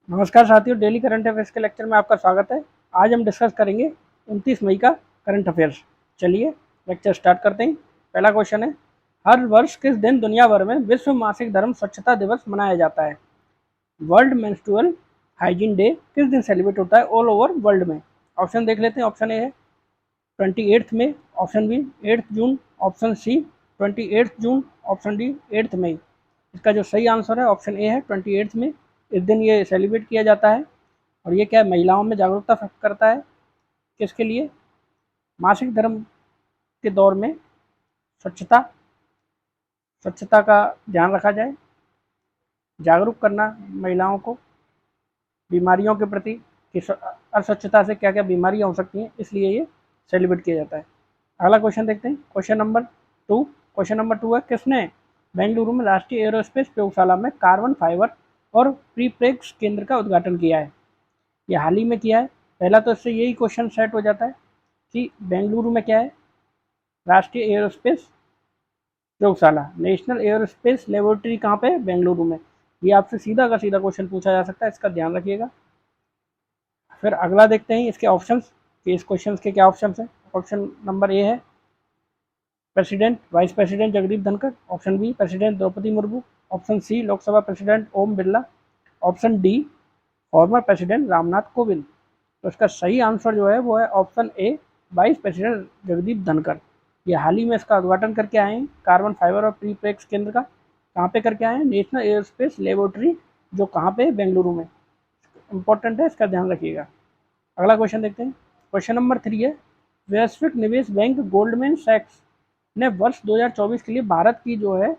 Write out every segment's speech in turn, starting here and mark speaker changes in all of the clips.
Speaker 1: नमस्कार साथियों, daily current affairs के लेक्चर में आपका स्वागत है। आज हम डिस्कस करेंगे 29 मई का करंट अफेयर्स। चलिए लेक्चर स्टार्ट करते हैं। पहला क्वेश्चन है, हर वर्ष किस दिन दुनिया भर में विश्व मासिक धर्म स्वच्छता दिवस मनाया जाता है? वर्ल्ड मेंस्ट्रुअल हाइजीन डे किस दिन सेलिब्रेट होता है ऑल ओवर वर्ल्ड में? ऑप्शन देख लेते हैं। ऑप्शन ए है 28 में, ऑप्शन बी 8 जून, ऑप्शन सी 28 जून, ऑप्शन डी 8 मई। इसका जो सही आंसर है ऑप्शन ए है 28 में। इस दिन ये सेलिब्रेट किया जाता है और ये क्या है, महिलाओं में जागरूकता करता है। किसके लिए? मासिक धर्म के दौर में स्वच्छता स्वच्छता का ध्यान रखा जाए, जागरूक करना महिलाओं को बीमारियों के प्रति कि अस्वच्छता से क्या क्या बीमारियां हो सकती हैं, इसलिए ये सेलिब्रेट किया जाता है। अगला क्वेश्चन देखते हैं। क्वेश्चन नंबर टू है, किसने बेंगलुरु में राष्ट्रीय एरोस्पेस प्रयोगशाला में कार्बन फाइबर और प्रीप्रेक्स केंद्र का उद्घाटन किया है? ये हाल ही में किया है। पहला तो इससे यही क्वेश्चन सेट हो जाता है कि बेंगलुरु में क्या है, राष्ट्रीय एरोस्पेस प्रयोगशाला, नेशनल एरोस्पेस लेबोरेटरी कहाँ पे है? बेंगलुरु में। ये आपसे सीधा का सीधा क्वेश्चन पूछा जा सकता है, इसका ध्यान रखिएगा। फिर अगला देखते हैं इसके ऑप्शंस कि इस क्वेश्चन के क्या ऑप्शंस हैं। ऑप्शन नंबर ए है president vice president Jagdeep Dhankhar, option B president Droupadi Murmu, option C Lok Sabha president Om Birla, option D former president Ramnath Kovind. तो इसका सही आंसर जो है वो है option A vice president Jagdeep Dhankhar. ये हाल ही में इसका उद्घाटन करके आए हैं, कार्बन फाइबर और प्रीप्रेक्स केंद्र का। कहाँ पे करके आए हैं? नेशनल एयरस्पेस लेबोरेटरी, जो कहाँ पे है? बेंगलुरु में। इंपॉर्टेंट है, इसका ध्यान रखिएगा। अगला क्वेश्चन देखते हैं। क्वेश्चन नंबर 3 है, वैश्विक निवेश बैंक गोल्डमैन सैक्स ने वर्ष 2024 के लिए भारत की जो है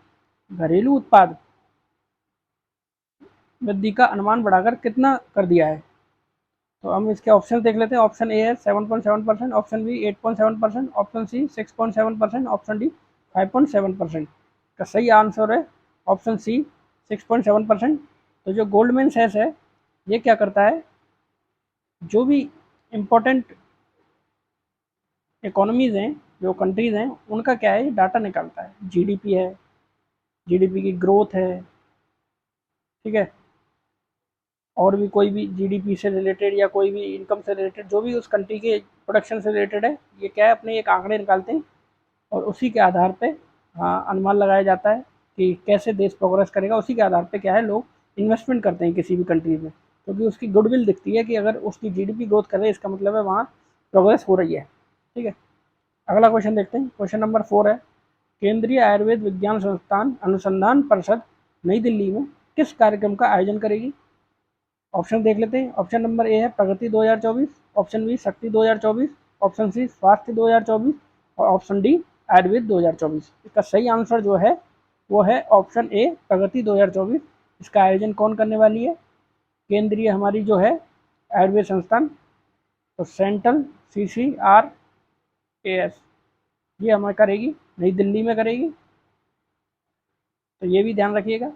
Speaker 1: घरेलू उत्पाद वृद्धि का अनुमान बढ़ाकर कितना कर दिया है? तो हम इसके ऑप्शन देख लेते हैं। ऑप्शन ए है 7.7%, option B 8.7%, option C 6.7%, option D 5.7%। का सही आंसर है ऑप्शन सी 6.7%। तो जो गोल्डमैन सैक्स है ये क्या करता है, जो भी इम्पोर्टेंट इकोनॉमीज हैं, जो कंट्रीज हैं, उनका क्या है, डाटा निकालता है। जीडीपी है, जीडीपी की ग्रोथ है, ठीक है, और भी कोई भी जीडीपी से रिलेटेड या कोई भी इनकम से रिलेटेड, जो भी उस कंट्री के प्रोडक्शन से रिलेटेड है, ये क्या है, अपने एक आंकड़े निकालते हैं और उसी के आधार पे अनुमान लगाया जाता है कि कैसे देश प्रोग्रेस करेगा। उसी के आधार पे क्या है, लोग इन्वेस्टमेंट करते हैं किसी भी कंट्री में, क्योंकि उसकी गुडविल दिखती है कि अगर उसकी जीडीपी ग्रोथ कर रही है, इसका मतलब है वहाँ प्रोग्रेस हो रही है। ठीक है, अगला क्वेश्चन देखते हैं। क्वेश्चन नंबर 4 है, केंद्रीय आयुर्वेद विज्ञान संस्थान अनुसंधान परिषद नई दिल्ली में किस कार्यक्रम का आयोजन करेगी? ऑप्शन देख लेते हैं। ऑप्शन नंबर ए है प्रगति 2024, ऑप्शन बी शक्ति 2024, ऑप्शन सी स्वास्थ्य 2024 और ऑप्शन डी आयुर्वेद 2024। इसका सही आंसर जो है वो है ऑप्शन ए प्रगति 2024। इसका आयोजन कौन करने वाली है? केंद्रीय हमारी जो है आयुर्वेद संस्थान, तो सेंट्रल CCRAS, ये हमें करेगी, नई दिल्ली में करेगी। तो ये भी ध्यान रखिएगा।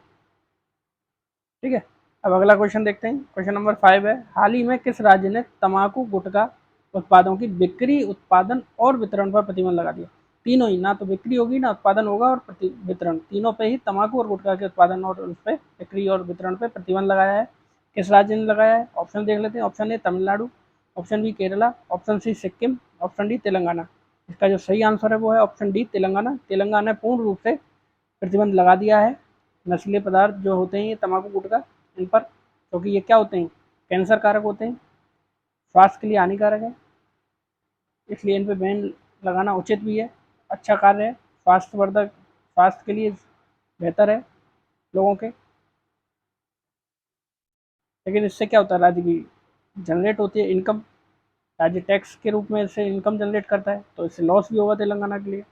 Speaker 1: ठीक है, अब अगला क्वेश्चन देखते हैं। क्वेश्चन नंबर 5 है, हाल ही में किस राज्य ने तंबाकू गुटखा उत्पादों की बिक्री, उत्पादन और वितरण पर प्रतिबंध लगा दिया? तीनों ही, ना तो बिक्री होगी, ना उत्पादन होगा और वितरण, तीनों पे ही तंबाकू और गुटखा के उत्पादन और उस पर बिक्री और वितरण पर प्रतिबंध लगाया है। किस राज्य ने लगाया है? ऑप्शन देख लेते हैं। Option A Tamil Nadu, option B Kerala, option C Sikkim, option D Telangana. इसका जो सही आंसर है वो है ऑप्शन डी तेलंगाना। तेलंगाना ने पूर्ण रूप से प्रतिबंध लगा दिया है नशीले पदार्थ जो होते हैं, ये तंबाकू गुटखा, इन पर, क्योंकि ये क्या होते हैं, कैंसर कारक होते हैं, स्वास्थ्य के लिए हानिकारक है, इसलिए इन पर बैन लगाना उचित भी है, अच्छा कार्य है, स्वास्थ्यवर्धक, स्वास्थ्य के लिए बेहतर है लोगों के। लेकिन इससे क्या होता है, राज्य की जनरेट होती है इनकम, राज्य टैक्स के रूप में इससे इनकम जनरेट करता है, तो इससे लॉस भी होगा तेलंगाना के लिए।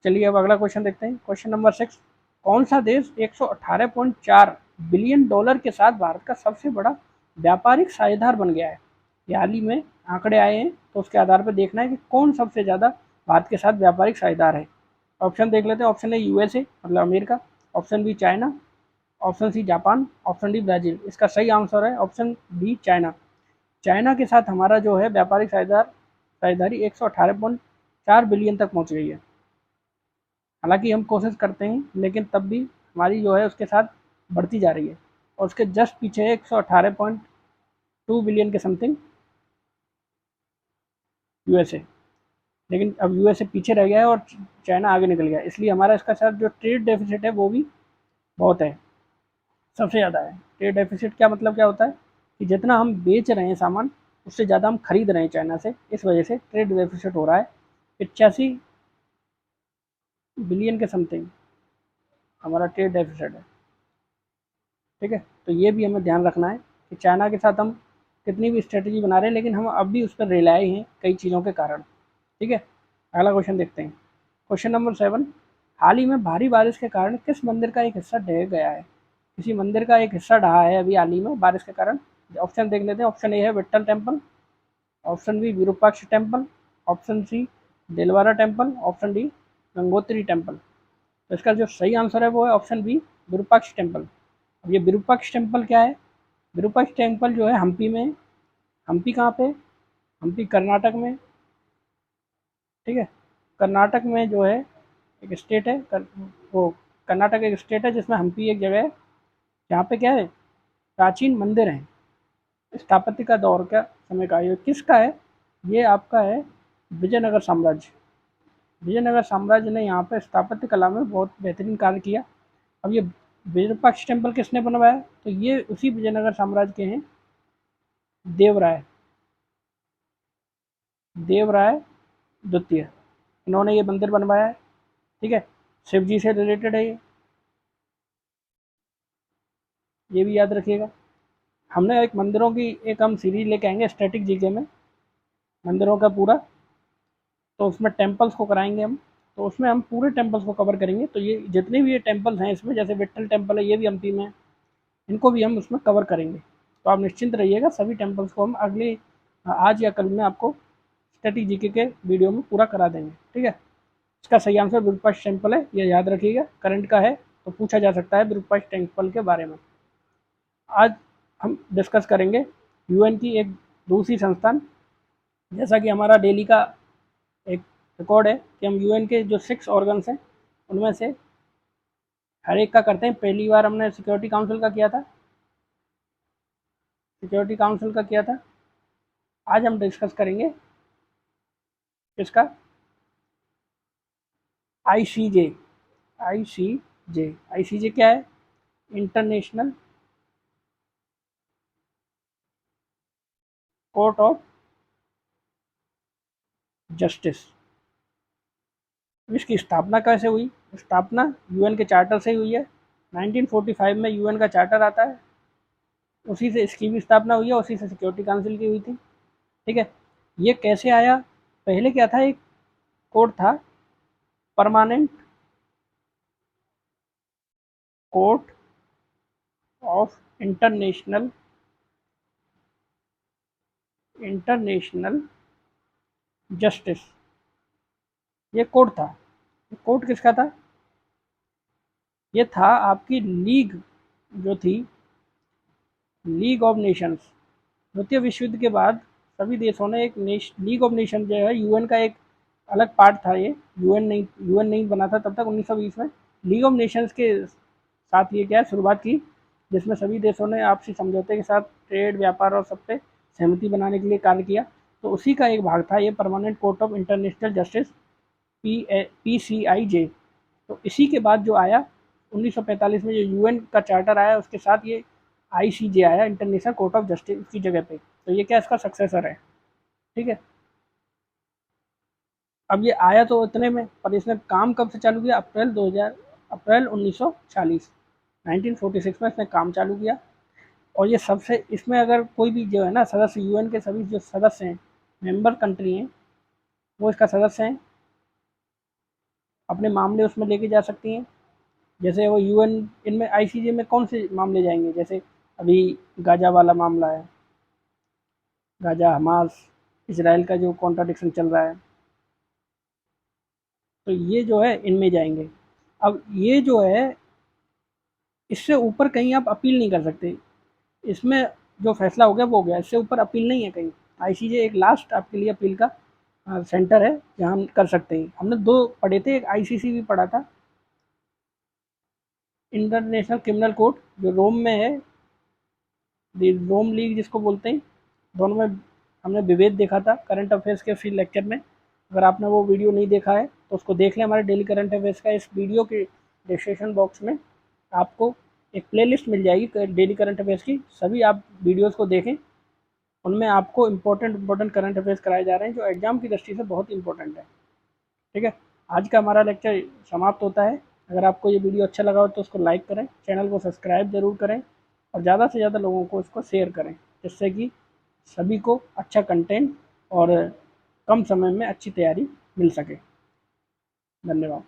Speaker 1: चलिए अब अगला क्वेश्चन देखते हैं। क्वेश्चन नंबर 6, कौन सा देश 118.4 बिलियन डॉलर के साथ भारत का सबसे बड़ा व्यापारिक साझेदार बन गया है? ये हाल ही में आंकड़े आए हैं, तो उसके आधार पर देखना है कि कौन सबसे ज़्यादा भारत के साथ व्यापारिक साझेदार है। ऑप्शन देख लेते हैं। ऑप्शन ए USA मतलब America, option B China, option C Japan, option D Brazil. इसका सही आंसर है ऑप्शन बी चाइना। चाइना के साथ हमारा जो है व्यापारिक साझेदारी 118.4 बिलियन तक पहुँच गई है। हालांकि हम कोशिश करते हैं, लेकिन तब भी हमारी जो है उसके साथ बढ़ती जा रही है। और उसके जस्ट पीछे है 118.2 बिलियन के समथिंग यूएसए। लेकिन अब यूएसए पीछे रह गया है और चाइना आगे निकल गया, इसलिए हमारा इसका साथ जो ट्रेड डेफिसिट है वो भी बहुत है, सबसे ज़्यादा है। ट्रेड डेफिसिट क्या मतलब क्या होता है कि जितना हम बेच रहे हैं सामान उससे ज़्यादा हम खरीद रहे हैं चाइना से, इस वजह से ट्रेड डेफिसिट हो रहा है। 85 बिलियन के समथिंग हमारा ट्रेड डेफिसिट है। ठीक है, तो ये भी हमें ध्यान रखना है कि चाइना के साथ हम कितनी भी स्ट्रेटजी बना रहे हैं लेकिन हम अब भी उस पर रिलाई हैं कई चीज़ों के कारण। ठीक है, अगला क्वेश्चन देखते हैं। क्वेश्चन नंबर 7, हाल ही में भारी बारिश के कारण किस मंदिर का एक हिस्सा ढह गया है? किसी मंदिर का एक हिस्सा ढहा है अभी हाल ही में बारिश के कारण। ऑप्शन देख लेते हैं। ऑप्शन ए है Vitthal temple, option B Virupaksha temple, option C Dilwara temple, option D Gangotri temple. तो इसका जो सही आंसर है वो है ऑप्शन बी विरूपाक्ष टेम्पल। अब ये विरूपाक्ष टेम्पल क्या है? विरूपाक्ष टेम्पल जो है हम्पी में। हम्पी कहाँ पे? हम्पी कर्नाटक में। ठीक है, कर्नाटक में जो है एक स्टेट है वो कर्नाटक एक स्टेट है जिसमें हम्पी एक जगह है जहाँ पे क्या है प्राचीन मंदिर हैं। स्थापत्य का दौर का समय का ये किसका है? ये आपका है विजयनगर साम्राज्य। विजयनगर साम्राज्य ने यहाँ पे स्थापत्य कला में बहुत बेहतरीन कार्य किया। अब ये विरूपाक्ष टेम्पल किसने बनवाया? तो ये उसी विजयनगर साम्राज्य के हैं देवराय, देवराय द्वितीय, इन्होंने ये मंदिर बनवाया है। ठीक है, शिव जी से रिलेटेड है ये भी याद रखिएगा। हमने एक मंदिरों की एक हम सीरीज लेके आएंगे स्टैटिक जीके में, मंदिरों का पूरा, तो उसमें टेम्पल्स को कराएंगे हम, तो उसमें हम पूरे टेम्पल्स को कवर करेंगे। तो ये जितने भी ये टेम्पल्स हैं इसमें, जैसे विट्ठल टेम्पल है ये भी एमपी में, इनको भी हम उसमें कवर करेंगे। तो आप निश्चिंत रहिएगा, सभी टेम्पल्स को हम अगले आज या कल में आपको स्टैटिक जीके के वीडियो में पूरा करा देंगे। ठीक है, इसका सही आंसर विरूपाक्ष टेम्पल है, ये याद रखिएगा। करंट का है तो पूछा जा सकता है विरूपाक्ष टेम्पल के बारे में। आज हम डिस्कस करेंगे यूएन की एक दूसरी संस्थान। जैसा कि हमारा डेली का एक रिकॉर्ड है कि हम यूएन के जो 6 ऑर्गन्स हैं उनमें से हर एक का करते हैं। पहली बार हमने सिक्योरिटी काउंसिल का किया था, सिक्योरिटी काउंसिल का किया था। आज हम डिस्कस करेंगे किसका? आईसीजे। आईसीजे, आईसीजे क्या है? International court of justice. इसकी स्थापना कैसे हुई? स्थापना यूएन के चार्टर से ही हुई है। 1945 में यूएन का चार्टर आता है, उसी से इसकी भी स्थापना हुई है, उसी से सिक्योरिटी काउंसिल की हुई थी। ठीक है, ये कैसे आया? पहले क्या था, एक कोड था permanent court of international international justice, ये कोड था। ये कोड किसका था? ये था आपकी लीग जो थी, लीग ऑफ नेशंस। द्वितीय विश्व युद्ध के बाद सभी देशों ने एक लीग ऑफ नेशन जो है यूएन का एक अलग पार्ट था। ये यूएन नहीं बना था तब तक 1920 में। लीग ऑफ नेशंस के साथ ये क्या है शुरुआत की, जिसमें सभी देशों ने आपसी समझौते के साथ ट्रेड व्यापार और सब पे सहमति बनाने के लिए कार्य किया। तो उसी का एक भाग था ये permanent court of international justice, PCIJ। तो इसी के बाद जो आया 1945 में जो यूएन का चार्टर आया उसके साथ ये आईसीजे आया, इंटरनेशनल कोर्ट ऑफ जस्टिस की जगह पे। तो ये क्या इसका सक्सेसर है। ठीक है, अब ये आया तो इतने में, पर इसने काम कब से चालू किया? अप्रैल 1946, 1946 में इसने काम चालू किया। और ये सबसे इसमें अगर कोई भी जो है ना सदस्य, यूएन के सभी जो सदस्य हैं, मेंबर कंट्री हैं, वो इसका सदस्य हैं, अपने मामले उसमें लेके जा सकती हैं। जैसे वो यूएन इनमें आईसीजे में कौन से मामले जाएंगे? जैसे अभी गाजा वाला मामला है, गाजा हमास इसराइल का जो कॉन्ट्राडिक्शन चल रहा है, तो ये जो है इनमें जाएंगे। अब ये जो है इससे ऊपर कहीं आप अपील नहीं कर सकते। इसमें जो फैसला हो गया वो हो गया, इससे ऊपर अपील नहीं है कहीं। आईसीजे एक लास्ट आपके लिए अपील का सेंटर है जहाँ हम कर सकते हैं। हमने 2 पढ़े थे, एक आईसीसी भी पढ़ा था, इंटरनेशनल क्रिमिनल कोर्ट जो रोम में है, रोम लीग जिसको बोलते हैं, दोनों में हमने विभेद देखा था करंट अफेयर्स के फ्री लेक्चर में। अगर आपने वो वीडियो नहीं देखा है तो उसको देख लें हमारे डेली करंट अफेयर्स का। इस वीडियो के डिस्क्रिप्शन बॉक्स में आपको एक प्लेलिस्ट मिल जाएगी डेली करंट अफेयर्स की, सभी आप वीडियोज़ को देखें। उनमें आपको इम्पोर्टेंट करंट अफेयर्स कराए जा रहे हैं जो एग्जाम की दृष्टि से बहुत इंपॉर्टेंट है। ठीक है, आज का हमारा लेक्चर समाप्त होता है। अगर आपको ये वीडियो अच्छा लगा हो तो उसको लाइक करें, चैनल को सब्सक्राइब ज़रूर करें और ज़्यादा से ज़्यादा लोगों को इसको शेयर करें, जिससे कि सभी को अच्छा कंटेंट और कम समय में अच्छी तैयारी मिल सके। धन्यवाद।